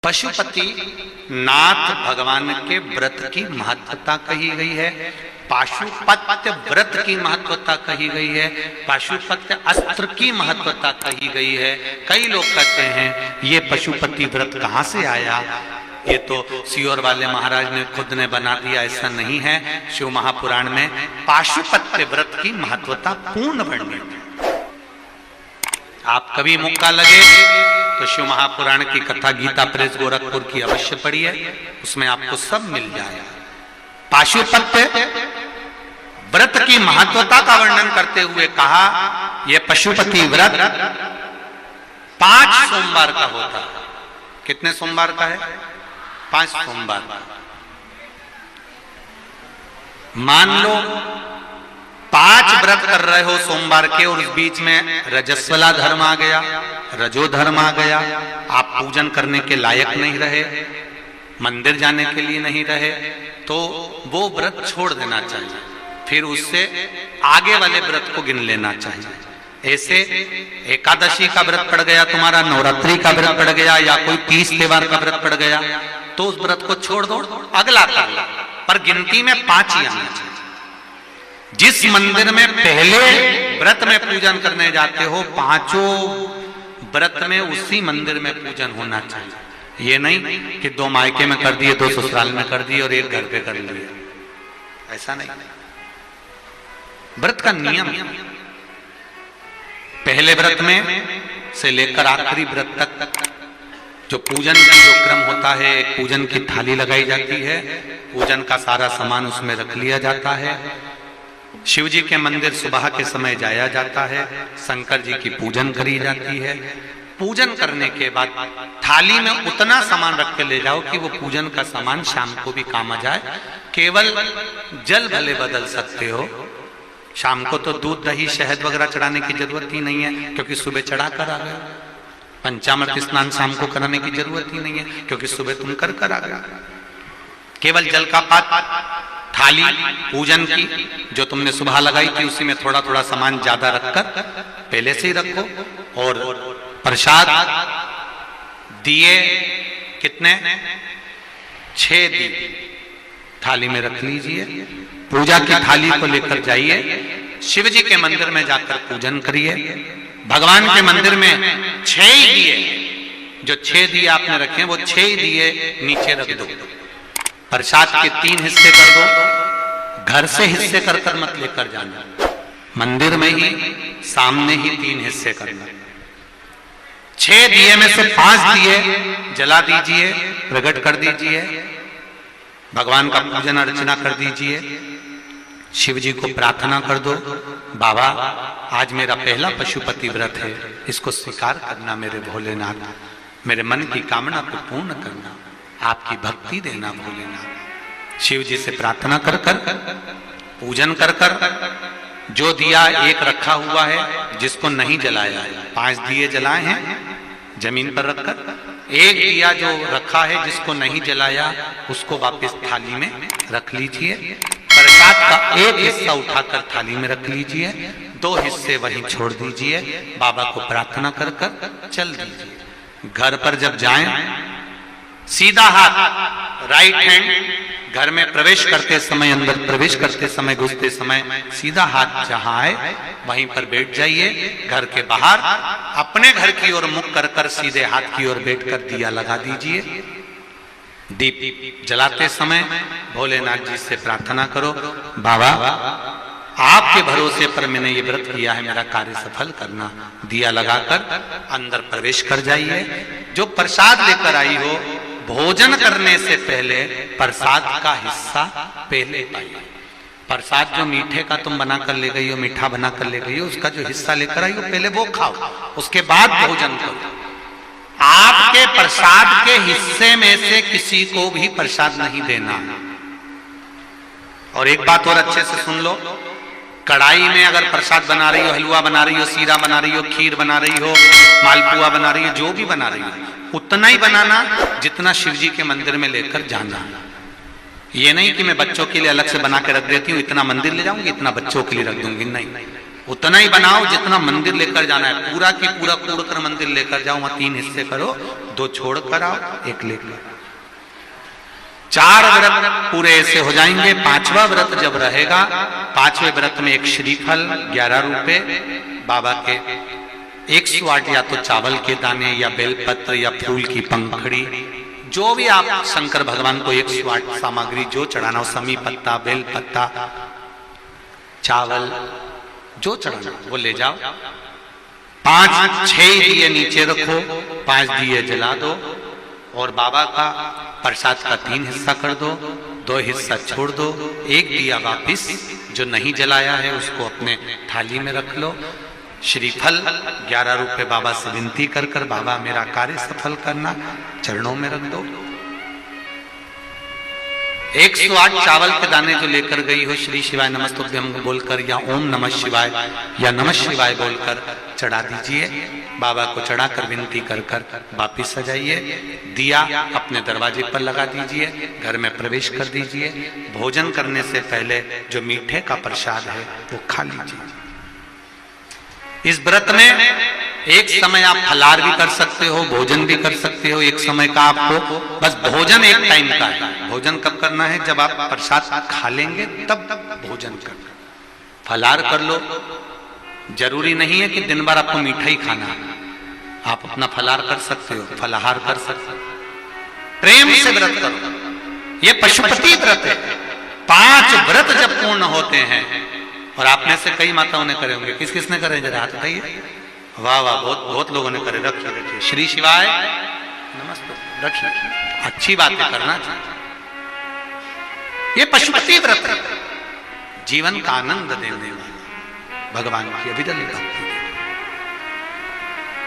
पशुपति नाथ भगवान के व्रत की महत्वता कही गई है, पाशुपत्य व्रत की महत्वता कही गई है, पाशुपत्य अस्त्र की महत्वता कही गई है। कई लोग कहते हैं ये पशुपति व्रत कहाँ से आया, ये तो सियोर वाले महाराज ने खुद ने बना दिया, ऐसा नहीं है। शिव महापुराण में पाशुपत्य व्रत की महत्वता पूर्ण वर्णित है। आप कभी मौका लगे तो शिव महापुराण की कथा गीता प्रेस गोरखपुर की अवश्य पढ़िए, उसमें आपको सब मिल जाएगा। पाशुपत्य व्रत की महत्वता का वर्णन करते हुए कहा यह पशुपति व्रत 5 सोमवार का होता है। कितने सोमवार का है? 5 सोमवार। मान लो 5 व्रत कर रहे हो सोमवार के और उस बीच में रजस्वला धर्म आ गया, रजो धर्म आ गया, आप पूजन करने के लायक नहीं रहे, मंदिर जाने के लिए नहीं रहे, तो वो व्रत छोड़ देना चाहिए, फिर उससे आगे वाले व्रत को गिन लेना चाहिए। ऐसे एकादशी का व्रत पड़ गया तुम्हारा, नवरात्रि का व्रत पड़ गया, या कोई 30 त्योहार का व्रत पड़ गया, तो उस व्रत को छोड़ दो, अगला कर लो, पर गिनती में 5 ही आना चाहिए। जिस मंदिर में पहले व्रत में पूजन करने जाते हो, 5 व्रत में उसी मंदिर में पूजन होना चाहिए। ये नहीं कि 2 मायके में कर दिए, 2 ससुराल में कर दिए और 1 घर पे कर लिए, ऐसा नहीं। व्रत का नियम पहले व्रत में से लेकर आखिरी व्रत तक जो पूजन का जो क्रम होता है, एक पूजन की थाली लगाई जाती है, पूजन का सारा सामान उसमें रख लिया जाता है, शिव जी के मंदिर सुबह के समय जाया जाता है, शंकर जी की पूजन करी जाती है। पूजन करने के बाद थाली में उतना सामान रख के ले जाओ कि वो पूजन का सामान शाम को भी काम आ जाए। केवल जल भले बदल सकते हो, शाम को तो दूध दही शहद वगैरह चढ़ाने की जरूरत ही नहीं है, क्योंकि सुबह चढ़ा कर आ गए। पंचामृत स्नान शाम को कराने की जरूरत ही नहीं है, क्योंकि सुबह तुम कर आ गए। केवल जल का पात्र, थाली पूजन की जो तुमने सुबह लगाई थी, उसी में थोड़ा थोड़ा सामान ज्यादा रखकर पहले से ही रखो। और प्रसाद दिए कितने? 6 दिए थाली में रख लीजिए। पूजा की थाली को लेकर जाइए, शिव जी के मंदिर में जाकर पूजन करिए। भगवान के मंदिर में 6 ही दिए, जो 6 दिए आपने रखे वो 6 ही दिए नीचे रख दो। प्रसाद के 3 हिस्से कर दो, घर से हिस्से कर कर मत लेकर जाना, मंदिर में ही सामने ही 3 हिस्से करना। 6 दिए में से 5 दिए जला दीजिए, प्रकट कर दीजिए, भगवान का पूजन अर्चना कर दीजिए, शिव जी को प्रार्थना कर दो, बाबा आज मेरा पहला पशुपति व्रत है, इसको स्वीकार करना मेरे भोलेनाथ, मेरे मन की कामना को पूर्ण करना, आपकी भक्ति देना भोलेनाथ। शिव जी से प्रार्थना कर कर पूजन कर कर जो दिया एक रखा हुआ है, जिसको नहीं जलाया है, 5 दिए जलाए हैं जमीन पर रखकर, एक दिया जो रखा है जिसको नहीं जलाया उसको वापस थाली में रख लीजिए। प्रसाद का एक हिस्सा उठाकर थाली में रख लीजिए, 2 हिस्से वहीं छोड़ दीजिए, बाबा को प्रार्थना कर कर चल दीजिए। घर पर जब जाएं, सीधा हाथ राइट हैंड घर में प्रवेश करते समय, अंदर प्रवेश करते समय, घुसते समय सीधा हाथ जहां आए वहीं पर बैठ जाइए। घर के बाहर अपने घर की ओर मुख कर कर सीधे हाथ की ओर बैठकर दिया लगा दीजिए। दीप जलाते समय भोलेनाथ जी से प्रार्थना करो, बाबा आपके भरोसे पर मैंने ये व्रत किया है, मेरा कार्य सफल करना। दिया लगाकर अंदर प्रवेश कर जाइए। जो प्रसाद लेकर आई हो, भोजन करने से पहले प्रसाद का हिस्सा पहले पाइए। प्रसाद जो मीठे का तुम बना कर ले गई हो, मीठा बना कर ले गई हो, उसका जो हिस्सा लेकर आई हो पहले वो खाओ, उसके बाद भोजन करो। आपके प्रसाद के हिस्से में से किसी को भी प्रसाद नहीं देना। और एक बात और अच्छे से सुन लो, कढ़ाई में अगर प्रसाद बना रही हो, हलवा बना रही हो, सीरा बना रही हो, खीर बना रही हो, मालपुआ बना रही हो, जो भी बना रही हो, उतना ही बनाना जितना शिव जी के मंदिर में लेकर जाना। ये नहीं कि मैं बच्चों के लिए अलग से बना के रख देती हूँ, इतना मंदिर ले जाऊंगी, इतना बच्चों के लिए रख दूंगी, नहीं, उतना ही बनाओ जितना मंदिर लेकर जाना है, पूरा की पूरा कूड़ कर मंदिर लेकर जाओ, वहां 3 हिस्से करो, 2 छोड़ कर आओ, 1 लेकर। 4 व्रत पूरे ऐसे हो जाएंगे। 5वां व्रत जब रहेगा, 5वें व्रत में एक श्रीफल 11 रुपए, बाबा के 108 या तो चावल के दाने या बेलपत्र या फूल की पंखड़ी, जो भी आप शंकर भगवान को 108 सामग्री जो चढ़ाना हो, समी पत्ता, बेल पत्ता, चावल, जो चढ़ाना वो ले जाओ। 5-6 दिए नीचे रखो, 5 दिए जला दो और बाबा का प्रसाद का 3 हिस्सा कर दो, 2 हिस्सा छोड़ दो, 1 दिया वापिस जो नहीं जलाया है उसको अपने थाली में रख लो। श्रीफल 11 रुपए बाबा से विनती कर कर, बाबा मेरा कार्य सफल करना, चरणों में रख दो। 108 चावल के दाने जो लेकर गई हो, श्री शिवाय नमस्तुभ्यं बोलकर या ओम नमः शिवाय या नमः शिवाय बोलकर चढ़ा दीजिए। बाबा को चढ़ाकर विनती कर कर वापिस आ जाइए। दिया अपने दरवाजे पर लगा दीजिए, घर में प्रवेश कर दीजिए। भोजन करने से पहले जो मीठे का प्रसाद है वो खा लीजिए। इस व्रत में एक समय आप फलार भी कर सकते हो, भोजन भी कर सकते हो। एक समय का आपको बस भोजन एक टाइम का है। भोजन कब करना है? जब आप प्रसाद खा लेंगे तब भोजन करना। फलार कर लो, जरूरी नहीं है कि दिन भर आपको मीठा ही खाना है, आप अपना फलार कर सकते हो, फलाहार कर सकते हो। प्रेम से व्रत करो, ये पशुपति व्रत है। 5 व्रत जब पूर्ण होते हैं, और आप में से कई माताओं ने करे होंगे, किस किसने करे जरा हाथ उठाइए। वाह वाह, बहुत बहुत लोगों ने करे। रखिए श्री शिवाय नमस्ते, रखिए, अच्छी बातें करना चाहिए। ये पशुपति व्रत है, जीवन का आनंद देने वाला, भगवान की अभिदल भक्ति।